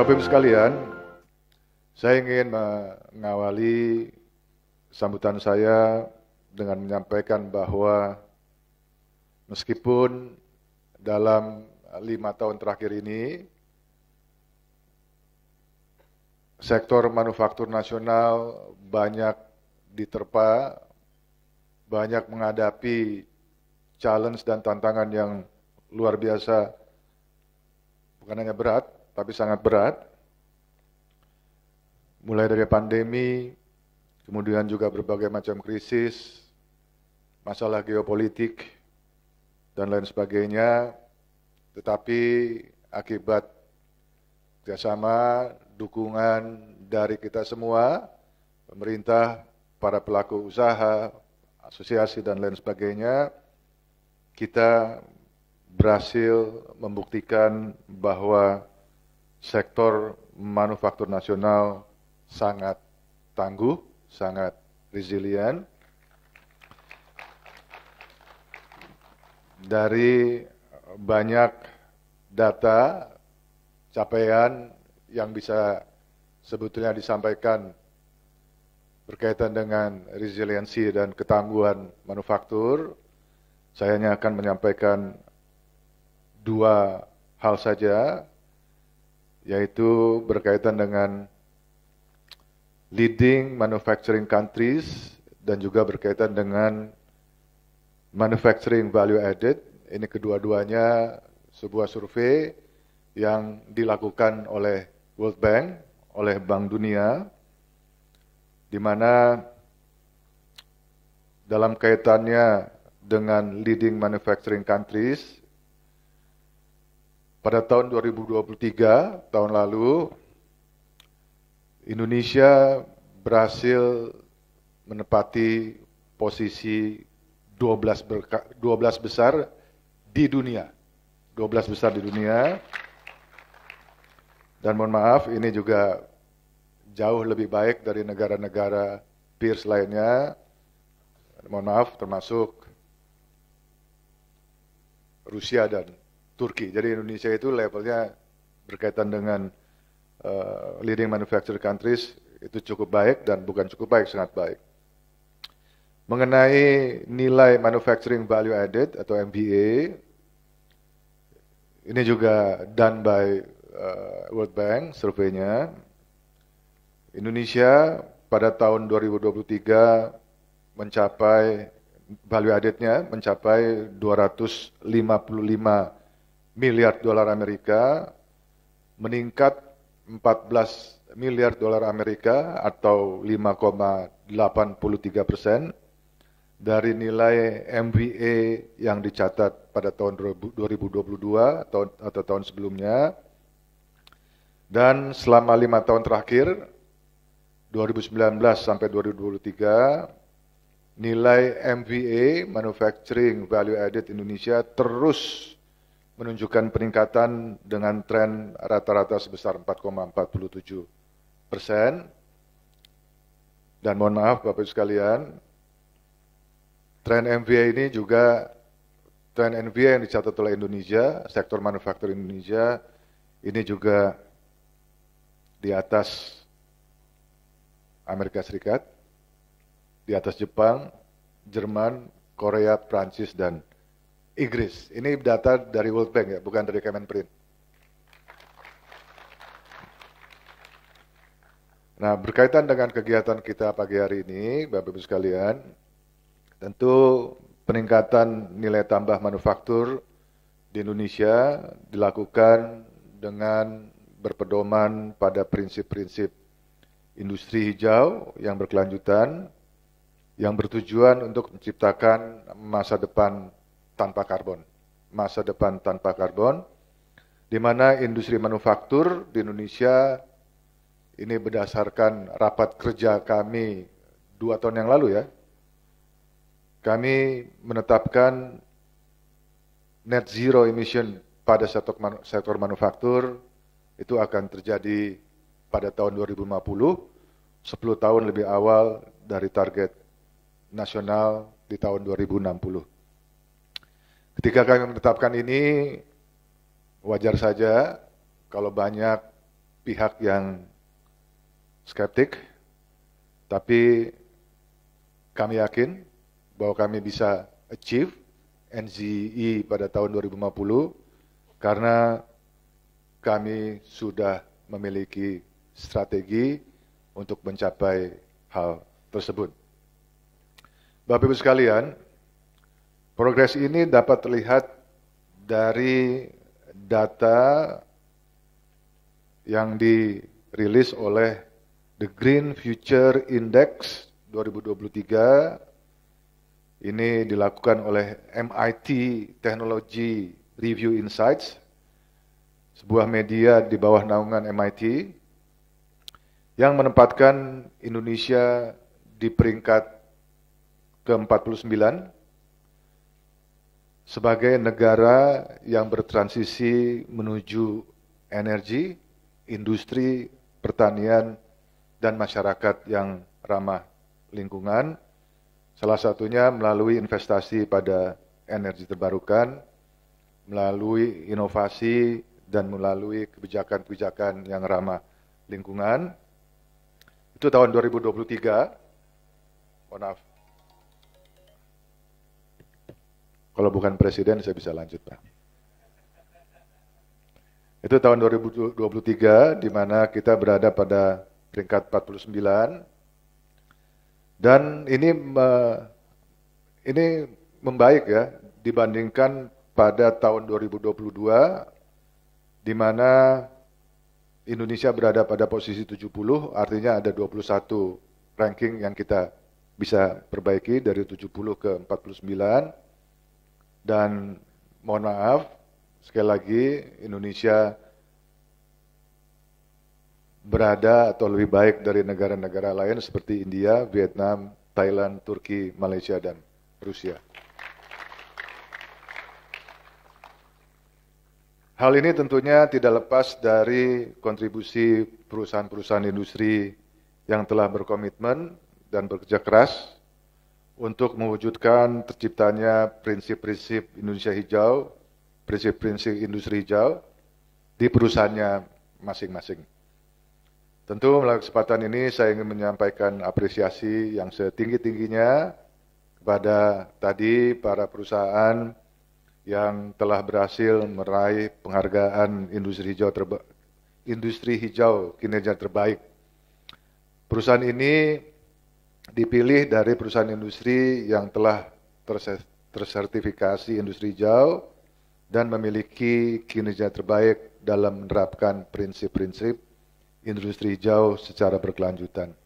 Bapak Ibu sekalian, saya ingin mengawali sambutan saya dengan menyampaikan bahwa meskipun dalam 5 tahun terakhir ini, sektor manufaktur nasional banyak diterpa, banyak menghadapi challenge dan tantangan yang luar biasa, bukan hanya berat, tapi sangat berat. Mulai dari pandemi, kemudian juga berbagai macam krisis, masalah geopolitik, dan lain sebagainya. Tetapi akibat kerjasama, dukungan dari kita semua, pemerintah, para pelaku usaha, asosiasi, dan lain sebagainya, kita berhasil membuktikan bahwa sektor manufaktur nasional sangat tangguh, sangat resilient. Dari banyak data, capaian yang bisa sebetulnya disampaikan berkaitan dengan resiliensi dan ketangguhan manufaktur, saya hanya akan menyampaikan 2 hal saja, yaitu berkaitan dengan leading manufacturing countries dan juga berkaitan dengan manufacturing value added. Ini kedua-duanya sebuah survei yang dilakukan oleh World Bank, oleh Bank Dunia, di mana dalam kaitannya dengan leading manufacturing countries, pada tahun 2023, tahun lalu, Indonesia berhasil menempati posisi 12 besar di dunia. 12 besar di dunia. Dan mohon maaf, ini juga jauh lebih baik dari negara-negara peers lainnya. Mohon maaf, termasuk Rusia dan Turki. Jadi Indonesia itu levelnya berkaitan dengan leading manufacturing countries itu cukup baik dan bukan cukup baik, sangat baik. Mengenai nilai manufacturing value added atau MVA, ini juga done by World Bank surveinya. Indonesia pada tahun 2023 mencapai value added-nya mencapai 255 miliar dolar Amerika, meningkat 14 miliar dolar Amerika atau 5,83% dari nilai MVA yang dicatat pada tahun 2022 atau tahun sebelumnya. Dan selama 5 tahun terakhir, 2019 sampai 2023, nilai MVA Manufacturing Value Added Indonesia terus menunjukkan peningkatan dengan tren rata-rata sebesar 4,47%. Dan mohon maaf Bapak Ibu sekalian, tren MVA ini juga tren MVA yang dicatat oleh Indonesia, sektor manufaktur Indonesia, ini juga di atas Amerika Serikat, di atas Jepang, Jerman, Korea, Prancis, dan Inggris. Ini data dari World Bank ya, bukan dari Kemenprint. Nah, berkaitan dengan kegiatan kita pagi hari ini, Bapak Ibu sekalian, tentu peningkatan nilai tambah manufaktur di Indonesia dilakukan dengan berpedoman pada prinsip-prinsip industri hijau yang berkelanjutan, yang bertujuan untuk menciptakan masa depan tanpa karbon. Masa depan tanpa karbon, di mana industri manufaktur di Indonesia ini berdasarkan rapat kerja kami 2 tahun yang lalu ya, kami menetapkan net zero emission pada sektor manufaktur itu akan terjadi pada tahun 2050, 10 tahun lebih awal dari target nasional di tahun 2060. Ketika kami menetapkan ini, wajar saja kalau banyak pihak yang skeptik, tapi kami yakin bahwa kami bisa achieve NZE pada tahun 2050 karena kami sudah memiliki strategi untuk mencapai hal tersebut. Bapak Ibu sekalian, progres ini dapat terlihat dari data yang dirilis oleh The Green Future Index 2023. Ini dilakukan oleh MIT Technology Review Insights, sebuah media di bawah naungan MIT yang menempatkan Indonesia di peringkat ke-49 sebagai negara yang bertransisi menuju energi, industri, pertanian, dan masyarakat yang ramah lingkungan, salah satunya melalui investasi pada energi terbarukan, melalui inovasi, dan melalui kebijakan-kebijakan yang ramah lingkungan. Itu tahun 2023, mohon maaf. Kalau bukan presiden, saya bisa lanjut, Pak. Itu tahun 2023, di mana kita berada pada peringkat 49. Dan ini membaik ya, dibandingkan pada tahun 2022, di mana Indonesia berada pada posisi 70, artinya ada 21 ranking yang kita bisa perbaiki dari 70 ke 49. Dan mohon maaf, sekali lagi Indonesia berada atau lebih baik dari negara-negara lain seperti India, Vietnam, Thailand, Turki, Malaysia, dan Rusia. Hal ini tentunya tidak lepas dari kontribusi perusahaan-perusahaan industri yang telah berkomitmen dan bekerja keras untuk mewujudkan terciptanya prinsip-prinsip Indonesia hijau, prinsip-prinsip industri hijau di perusahaannya masing-masing. Tentu melalui kesempatan ini saya ingin menyampaikan apresiasi yang setinggi-tingginya kepada tadi para perusahaan yang telah berhasil meraih penghargaan industri hijau kinerja terbaik. Perusahaan ini dipilih dari perusahaan industri yang telah tersertifikasi industri hijau dan memiliki kinerja terbaik dalam menerapkan prinsip-prinsip industri hijau secara berkelanjutan.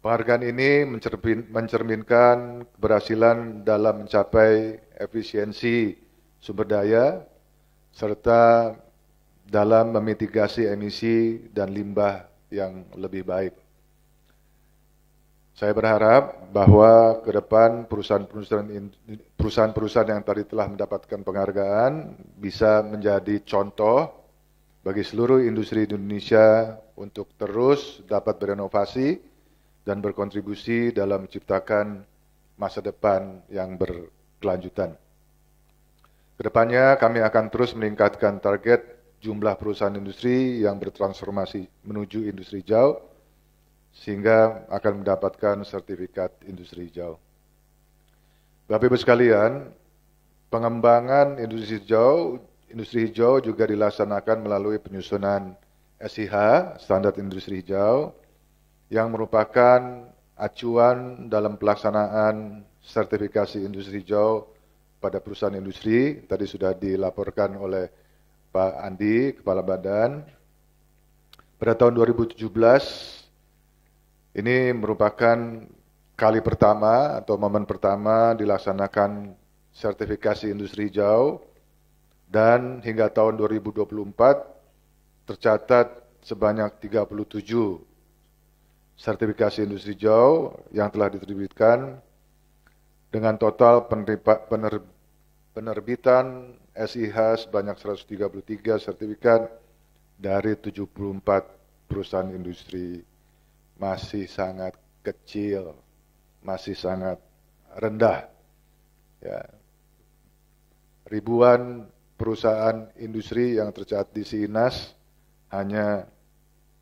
Penghargaan ini mencerminkan keberhasilan dalam mencapai efisiensi sumber daya serta dalam memitigasi emisi dan limbah yang lebih baik. Saya berharap bahwa ke depan perusahaan-perusahaan yang tadi telah mendapatkan penghargaan bisa menjadi contoh bagi seluruh industri di Indonesia untuk terus dapat berinovasi dan berkontribusi dalam menciptakan masa depan yang berkelanjutan. Kedepannya kami akan terus meningkatkan target jumlah perusahaan industri yang bertransformasi menuju industri hijau, sehingga akan mendapatkan sertifikat industri hijau. Bapak Ibu sekalian, pengembangan industri hijau juga dilaksanakan melalui penyusunan SIH, Standar Industri Hijau, yang merupakan acuan dalam pelaksanaan sertifikasi industri hijau pada perusahaan industri. Tadi sudah dilaporkan oleh Pak Andi, Kepala Badan. Pada tahun 2017, ini merupakan kali pertama atau momen pertama dilaksanakan sertifikasi industri hijau, dan hingga tahun 2024 tercatat sebanyak 37 sertifikasi industri hijau yang telah diterbitkan dengan total penerbitan SIH sebanyak 133 sertifikat dari 74 perusahaan industri. Masih sangat kecil, masih sangat rendah. Ya. Ribuan perusahaan industri yang tercatat di SINAS, hanya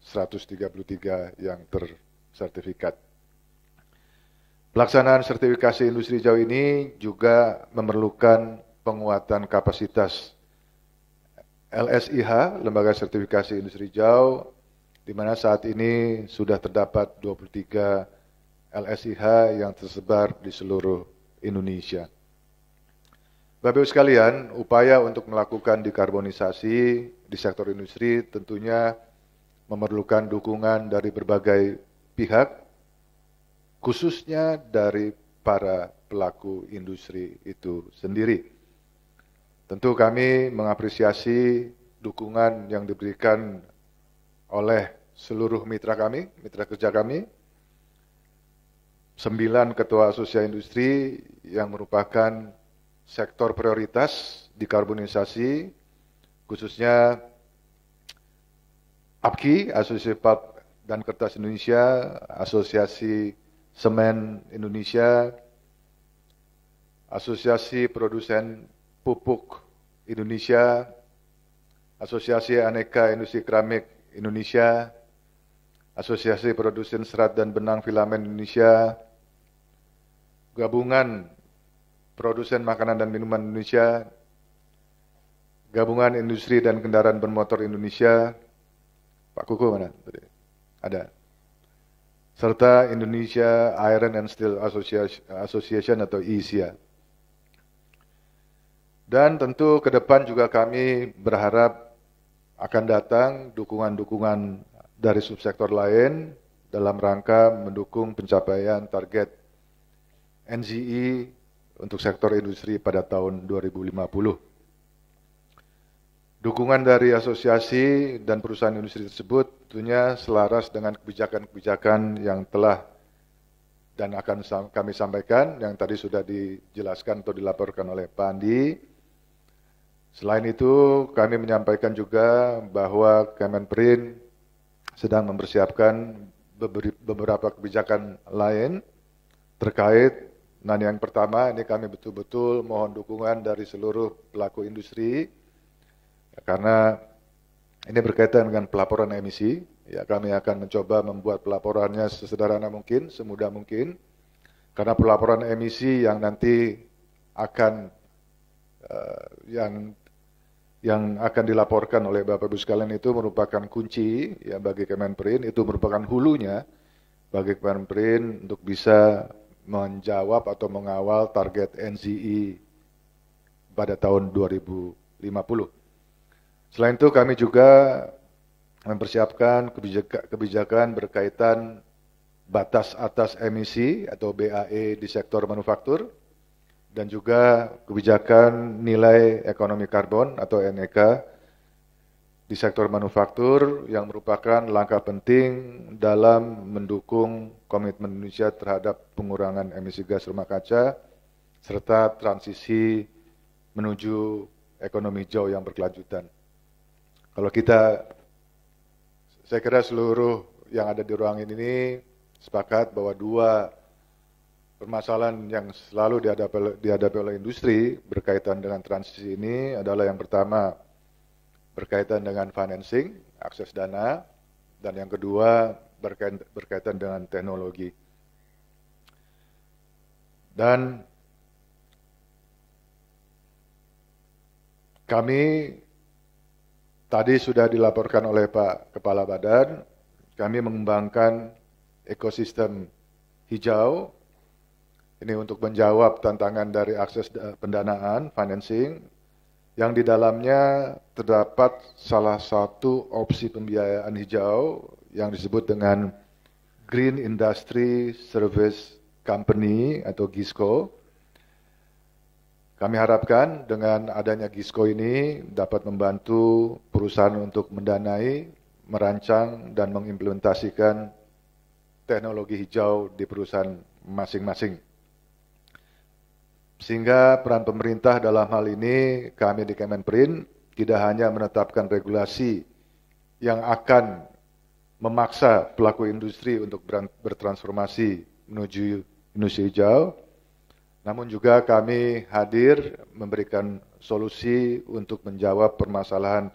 133 yang tersertifikat. Pelaksanaan sertifikasi industri hijau ini juga memerlukan penguatan kapasitas LSIH, Lembaga Sertifikasi Industri Hijau, di mana saat ini sudah terdapat 23 LSIH yang tersebar di seluruh Indonesia. Bapak Ibu sekalian, upaya untuk melakukan dekarbonisasi di sektor industri tentunya memerlukan dukungan dari berbagai pihak, khususnya dari para pelaku industri itu sendiri. Tentu kami mengapresiasi dukungan yang diberikan oleh seluruh mitra kami, mitra kerja kami, 9 ketua asosiasi industri yang merupakan sektor prioritas dekarbonisasi, khususnya APKI, Asosiasi Pulp dan Kertas Indonesia, Asosiasi Semen Indonesia, Asosiasi Produsen Pupuk Indonesia, Asosiasi Aneka Industri Keramik Indonesia, Asosiasi Produsen Serat dan Benang Filamen Indonesia, Gabungan Produsen Makanan dan Minuman Indonesia, Gabungan Industri dan Kendaraan Bermotor Indonesia, Pak Kuku mana? Ada. Serta Indonesia Iron and Steel Association atau ISIA. Dan tentu ke depan juga kami berharap akan datang dukungan-dukungan dari subsektor lain dalam rangka mendukung pencapaian target NZE untuk sektor industri pada tahun 2050. Dukungan dari asosiasi dan perusahaan industri tersebut tentunya selaras dengan kebijakan-kebijakan yang telah dan akan kami sampaikan, yang tadi sudah dijelaskan atau dilaporkan oleh Pak Andi. Selain itu, kami menyampaikan juga bahwa Kemenperin sedang mempersiapkan beberapa kebijakan lain terkait. Nah, yang pertama, ini kami betul-betul mohon dukungan dari seluruh pelaku industri, karena ini berkaitan dengan pelaporan emisi. Ya, kami akan mencoba membuat pelaporannya sesederhana mungkin, semudah mungkin. Karena pelaporan emisi yang nanti akan yang akan dilaporkan oleh Bapak Ibu sekalian itu merupakan kunci ya bagi Kemenperin, itu merupakan hulunya bagi Kemenperin untuk bisa menjawab atau mengawal target NZE pada tahun 2050. Selain itu kami juga mempersiapkan kebijakan berkaitan batas atas emisi atau BAE di sektor manufaktur, dan juga kebijakan nilai ekonomi karbon atau NEK di sektor manufaktur yang merupakan langkah penting dalam mendukung komitmen Indonesia terhadap pengurangan emisi gas rumah kaca serta transisi menuju ekonomi hijau yang berkelanjutan. Kalau saya kira seluruh yang ada di ruangan ini sepakat bahwa dua permasalahan yang selalu dihadapi oleh industri berkaitan dengan transisi ini adalah yang pertama berkaitan dengan financing, akses dana, dan yang kedua berkaitan dengan teknologi. Dan kami tadi sudah dilaporkan oleh Pak Kepala Badan, kami mengembangkan ekosistem hijau. Ini untuk menjawab tantangan dari akses pendanaan, financing, yang di dalamnya terdapat salah satu opsi pembiayaan hijau yang disebut dengan Green Industry Service Company atau GISCO. Kami harapkan dengan adanya GISCO ini dapat membantu perusahaan untuk mendanai, merancang, dan mengimplementasikan teknologi hijau di perusahaan masing-masing. Sehingga peran pemerintah dalam hal ini, kami di Kemenperin tidak hanya menetapkan regulasi yang akan memaksa pelaku industri untuk bertransformasi menuju industri hijau, namun juga kami hadir memberikan solusi untuk menjawab permasalahan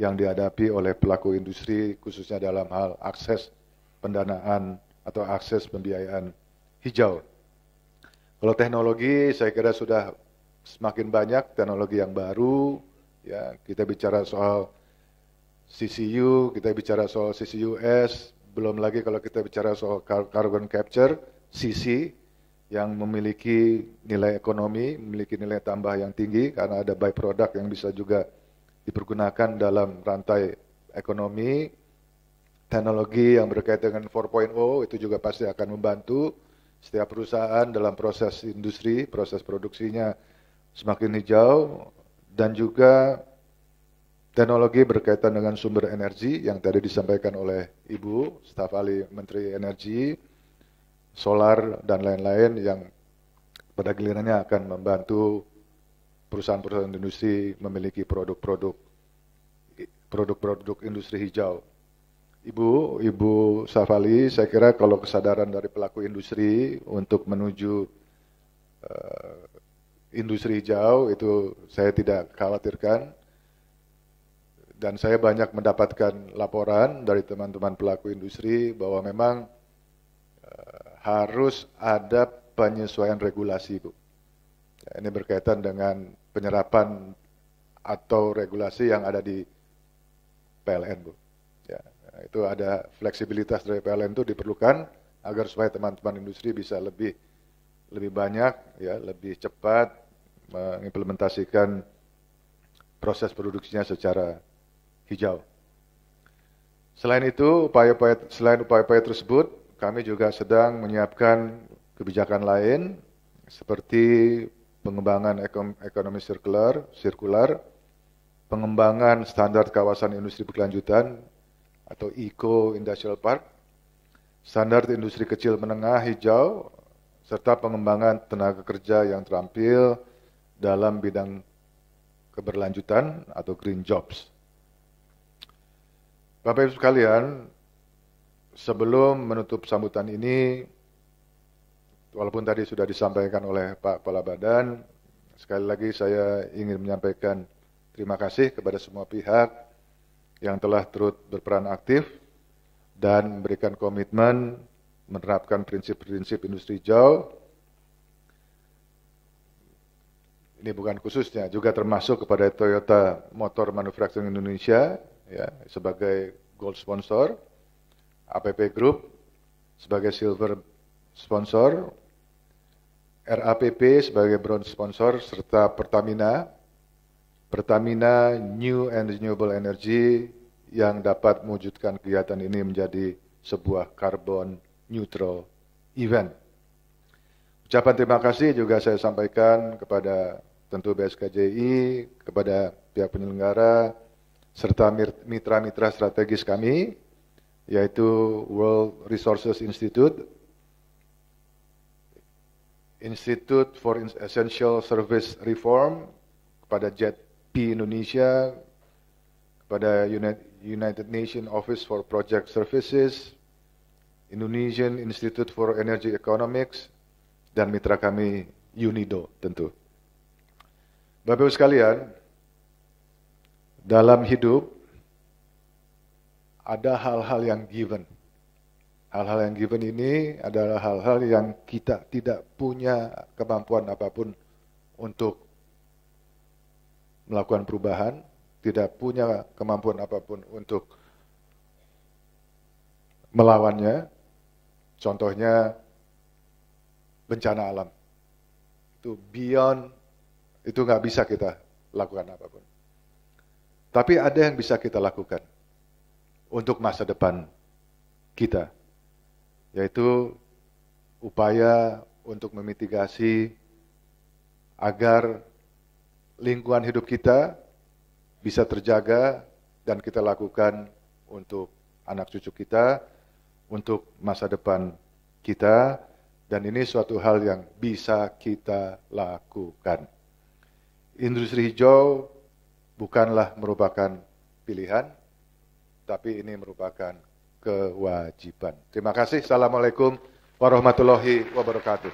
yang dihadapi oleh pelaku industri, khususnya dalam hal akses pendanaan atau akses pembiayaan hijau. Kalau teknologi, saya kira sudah semakin banyak teknologi yang baru. Ya, kita bicara soal CCU, kita bicara soal CCUS, belum lagi kalau kita bicara soal carbon capture, CC, yang memiliki nilai ekonomi, memiliki nilai tambah yang tinggi karena ada byproduct yang bisa juga dipergunakan dalam rantai ekonomi. Teknologi yang berkaitan dengan 4.0 itu juga pasti akan membantu setiap perusahaan dalam proses industri, proses produksinya semakin hijau, dan juga teknologi berkaitan dengan sumber energi yang tadi disampaikan oleh Ibu, staf ahli Menteri Energi, solar dan lain-lain yang pada gilirannya akan membantu perusahaan-perusahaan industri memiliki produk-produk industri hijau. Ibu Safali, saya kira kalau kesadaran dari pelaku industri untuk menuju industri hijau itu saya tidak khawatirkan. Dan saya banyak mendapatkan laporan dari teman-teman pelaku industri bahwa memang harus ada penyesuaian regulasi, Bu. Ya, ini berkaitan dengan penyerapan atau regulasi yang ada di PLN, Bu. Ya, itu ada fleksibilitas dari PLN itu diperlukan agar supaya teman-teman industri bisa lebih banyak, ya, lebih cepat mengimplementasikan proses produksinya secara hijau. Selain itu, selain upaya-upaya tersebut, kami juga sedang menyiapkan kebijakan lain seperti pengembangan ekonomi sirkular, pengembangan standar kawasan industri berkelanjutan atau Eco Industrial Park, standar industri kecil menengah hijau, serta pengembangan tenaga kerja yang terampil dalam bidang keberlanjutan atau green jobs. Bapak Ibu sekalian, sebelum menutup sambutan ini, walaupun tadi sudah disampaikan oleh Pak Kepala Badan, sekali lagi saya ingin menyampaikan terima kasih kepada semua pihak yang telah turut berperan aktif dan memberikan komitmen menerapkan prinsip-prinsip industri hijau. Ini bukan khususnya, juga termasuk kepada Toyota Motor Manufacturing Indonesia, ya, sebagai gold sponsor, APP Group sebagai silver sponsor, RAPP sebagai bronze sponsor, serta Pertamina New and Renewable Energy yang dapat mewujudkan kegiatan ini menjadi sebuah carbon neutral event. Ucapan terima kasih juga saya sampaikan kepada tentu BSKJI, kepada pihak penyelenggara, serta mitra-mitra strategis kami, yaitu World Resources Institute, Institute for Essential Service Reform, kepada JETP Indonesia, kepada United Nations Office for Project Services, Indonesian Institute for Energy Economics, dan mitra kami UNIDO tentu. Bapak Ibu sekalian, dalam hidup ada hal-hal yang given. Hal-hal yang given ini adalah hal-hal yang kita tidak punya kemampuan apapun untuk melakukan perubahan, tidak punya kemampuan apapun untuk melawannya. Contohnya bencana alam. Itu beyond, itu nggak bisa kita lakukan apapun. Tapi ada yang bisa kita lakukan untuk masa depan kita, yaitu upaya untuk memitigasi agar lingkungan hidup kita bisa terjaga dan kita lakukan untuk anak cucu kita, untuk masa depan kita, dan ini suatu hal yang bisa kita lakukan. Industri hijau bukanlah merupakan pilihan, tapi ini merupakan kewajiban. Terima kasih. Assalamualaikum warahmatullahi wabarakatuh.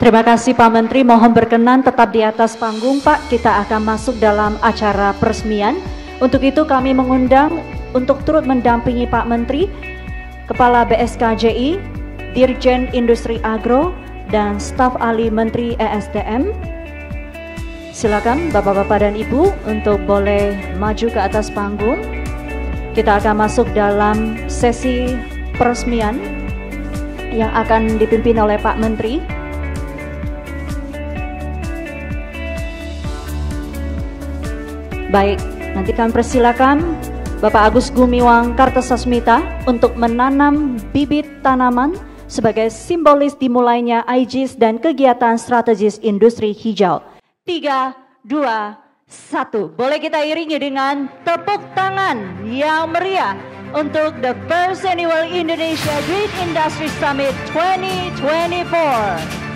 Terima kasih Pak Menteri. Mohon berkenan tetap di atas panggung Pak. Kita akan masuk dalam acara peresmian. Untuk itu kami mengundang untuk turut mendampingi Pak Menteri, Kepala BSKJI, Dirjen Industri Agro, dan staf ahli Menteri ESDM. Silakan Bapak-Bapak dan Ibu untuk boleh maju ke atas panggung. Kita akan masuk dalam sesi peresmian yang akan dipimpin oleh Pak Menteri. Baik, nanti kami persilakan Bapak Agus Gumiwang Kartasasmita untuk menanam bibit tanaman sebagai simbolis dimulainya IGIS dan kegiatan strategis industri hijau. 3, 2, 1. Boleh kita iringi dengan tepuk tangan yang meriah untuk the first annual Indonesia Green Industry Summit 2024.